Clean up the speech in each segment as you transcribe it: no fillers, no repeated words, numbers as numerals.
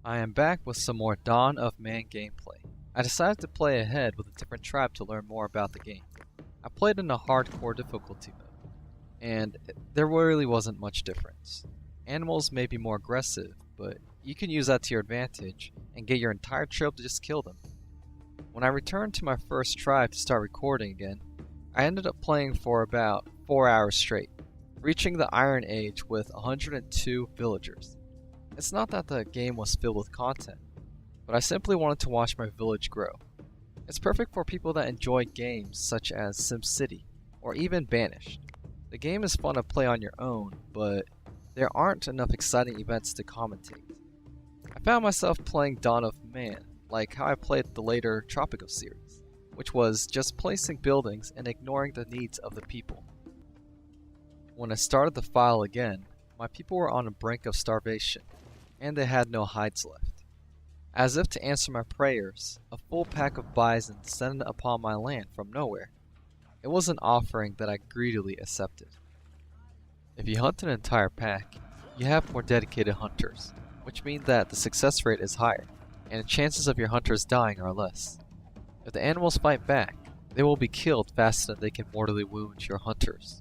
I am back with some more Dawn of Man gameplay. I decided to play ahead with a different tribe to learn more about the game. I played in a hardcore difficulty mode, and there really wasn't much difference. Animals may be more aggressive, but you can use that to your advantage and get your entire trip to just kill them. When I returned to my first tribe to start recording again, I ended up playing for about 4 hours straight, reaching the Iron Age with 102 villagers. It's not that the game was filled with content, but I simply wanted to watch my village grow. It's perfect for people that enjoy games such as SimCity or even Banished. The game is fun to play on your own, but there aren't enough exciting events to commentate. I found myself playing Dawn of Man, like how I played the later Tropico series, which was just placing buildings and ignoring the needs of the people. When I started the file again, my people were on the brink of starvation, and they had no hides left. As if to answer my prayers, a full pack of bison descended upon my land from nowhere. It was an offering that I greedily accepted. If you hunt an entire pack, you have more dedicated hunters, which means that the success rate is higher, and the chances of your hunters dying are less. If the animals fight back, they will be killed faster than they can mortally wound your hunters.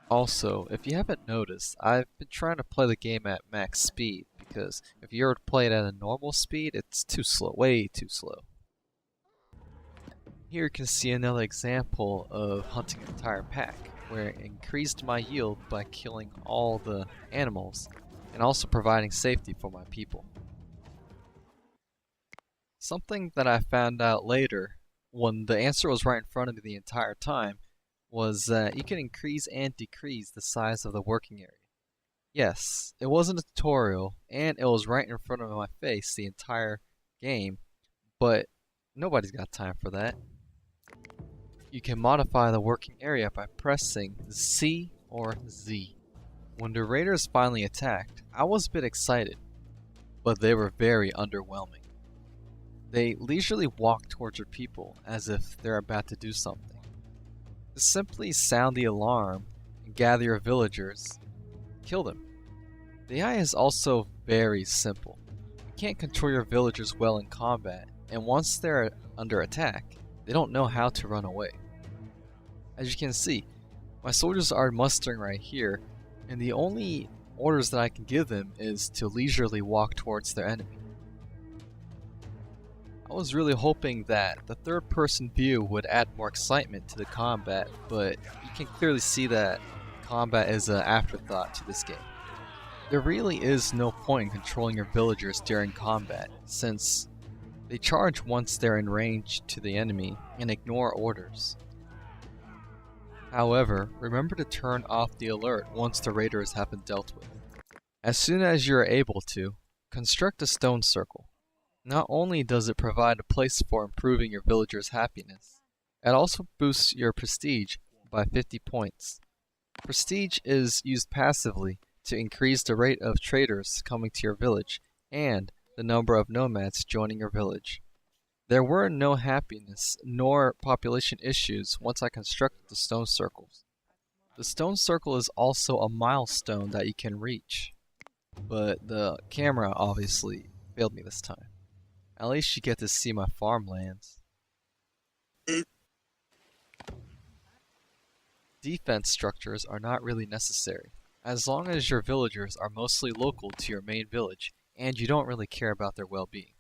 Also, if you haven't noticed, I've been trying to play the game at max speed, because if you were to play it at a normal speed, it's too slow, way too slow. Here you can see another example of hunting an entire pack, where it increased my yield by killing all the animals, and also providing safety for my people. Something that I found out later, when the answer was right in front of me the entire time, was that you can increase and decrease the size of the working area. Yes, it wasn't a tutorial, and it was right in front of my face the entire game, but nobody's got time for that. You can modify the working area by pressing C or Z. When the raiders finally attacked, I was a bit excited, but they were very underwhelming. They leisurely walk towards your people as if they're about to do something. Just simply sound the alarm and gather your villagers, kill them. The AI is also very simple. You can't control your villagers well in combat, and once they're under attack, they don't know how to run away. As you can see, my soldiers are mustering right here, and the only orders that I can give them is to leisurely walk towards their enemy. I was really hoping that the third-person view would add more excitement to the combat, but you can clearly see that combat is an afterthought to this game. There really is no point in controlling your villagers during combat, since they charge once they're in range to the enemy and ignore orders. However, remember to turn off the alert once the raiders have been dealt with. As soon as you are able to, construct a stone circle. Not only does it provide a place for improving your villagers' happiness, it also boosts your prestige by 50 points. Prestige is used passively to increase the rate of traders coming to your village and the number of nomads joining your village. There were no happiness nor population issues once I constructed the stone circles. The stone circle is also a milestone that you can reach, but the camera obviously failed me this time. At least you get to see my farmlands. Defense structures are not really necessary, as long as your villagers are mostly local to your main village and you don't really care about their well-being.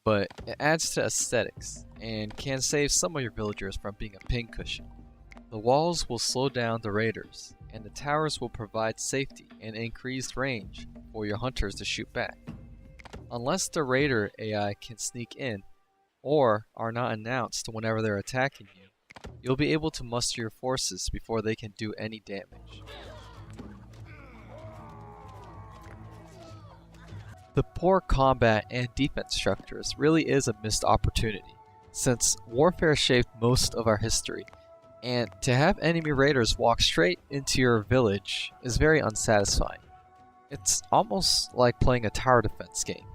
But it adds to aesthetics, and can save some of your villagers from being a pincushion. The walls will slow down the raiders, and the towers will provide safety and increased range for your hunters to shoot back. Unless the raider AI can sneak in, or are not announced whenever they're attacking you, you'll be able to muster your forces before they can do any damage. The poor combat and defense structures really is a missed opportunity, since warfare shaped most of our history, and to have enemy raiders walk straight into your village is very unsatisfying. It's almost like playing a tower defense game.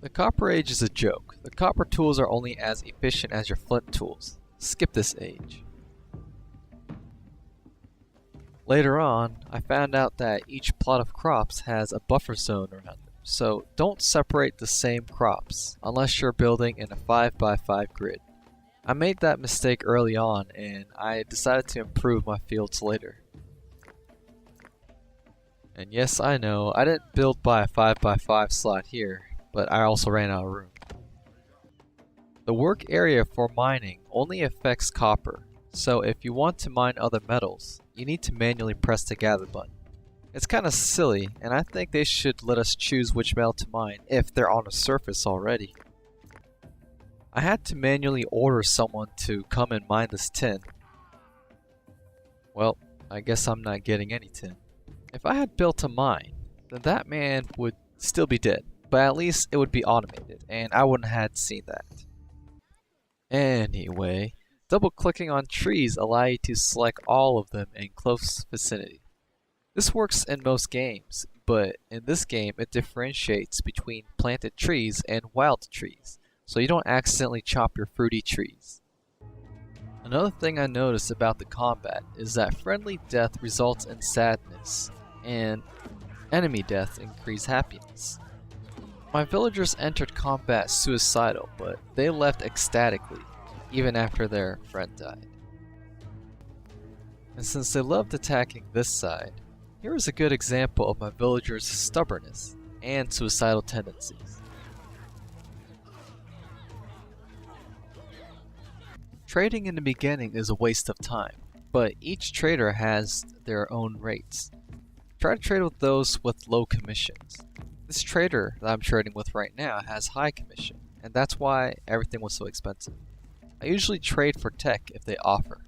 The Copper Age is a joke. The copper tools are only as efficient as your flint tools. Skip this age. Later on, I found out that each plot of crops has a buffer zone around them, so don't separate the same crops unless you're building in a 5x5 grid. I made that mistake early on and I decided to improve my fields later. And yes, I know, I didn't build by a 5x5 slot here, but I also ran out of room. The work area for mining only affects copper, so if you want to mine other metals, you need to manually press the gather button. It's kinda silly, and I think they should let us choose which metal to mine if they're on a surface already. I had to manually order someone to come and mine this tin. Well, I guess I'm not getting any tin. If I had built a mine, then that man would still be dead, but at least it would be automated, and I wouldn't have seen that. Anyway, double-clicking on trees allow you to select all of them in close vicinity. This works in most games, but in this game it differentiates between planted trees and wild trees, so you don't accidentally chop your fruity trees. Another thing I noticed about the combat is that friendly death results in sadness, and enemy death increase happiness. My villagers entered combat suicidal, but they left ecstatically, even after their friend died. And since they loved attacking this side, here is a good example of my villagers' stubbornness and suicidal tendencies. Trading in the beginning is a waste of time, but each trader has their own rates. Try to trade with those with low commissions. This trader that I'm trading with right now has high commission, and that's why everything was so expensive. I usually trade for tech if they offer.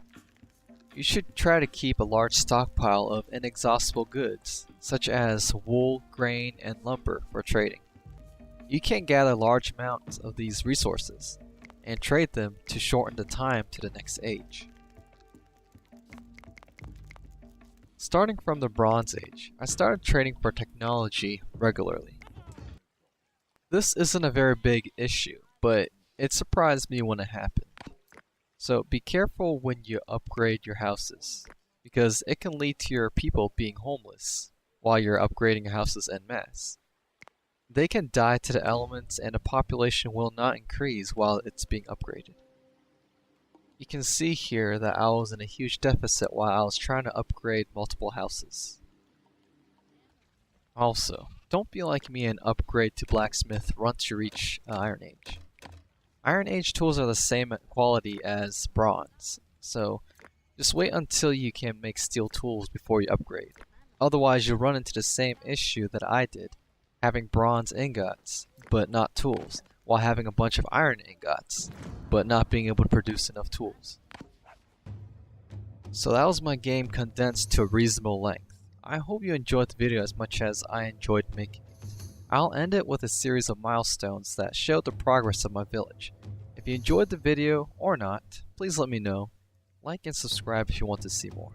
You should try to keep a large stockpile of inexhaustible goods, such as wool, grain, and lumber for trading. You can gather large amounts of these resources, and trade them to shorten the time to the next age. Starting from the Bronze Age, I started trading for technology regularly. This isn't a very big issue, but it surprised me when it happened. So be careful when you upgrade your houses, because it can lead to your people being homeless while you're upgrading your houses en masse. They can die to the elements and the population will not increase while it's being upgraded. You can see here that I was in a huge deficit while I was trying to upgrade multiple houses. Also, don't be like me and upgrade to blacksmith once you reach Iron Age. Iron Age tools are the same quality as bronze, so just wait until you can make steel tools before you upgrade. Otherwise you'll run into the same issue that I did, having bronze ingots, but not tools, while having a bunch of iron ingots, but not being able to produce enough tools. So that was my game condensed to a reasonable length. I hope you enjoyed the video as much as I enjoyed making it. I'll end it with a series of milestones that show the progress of my village. If you enjoyed the video or not, please let me know. Like and subscribe if you want to see more.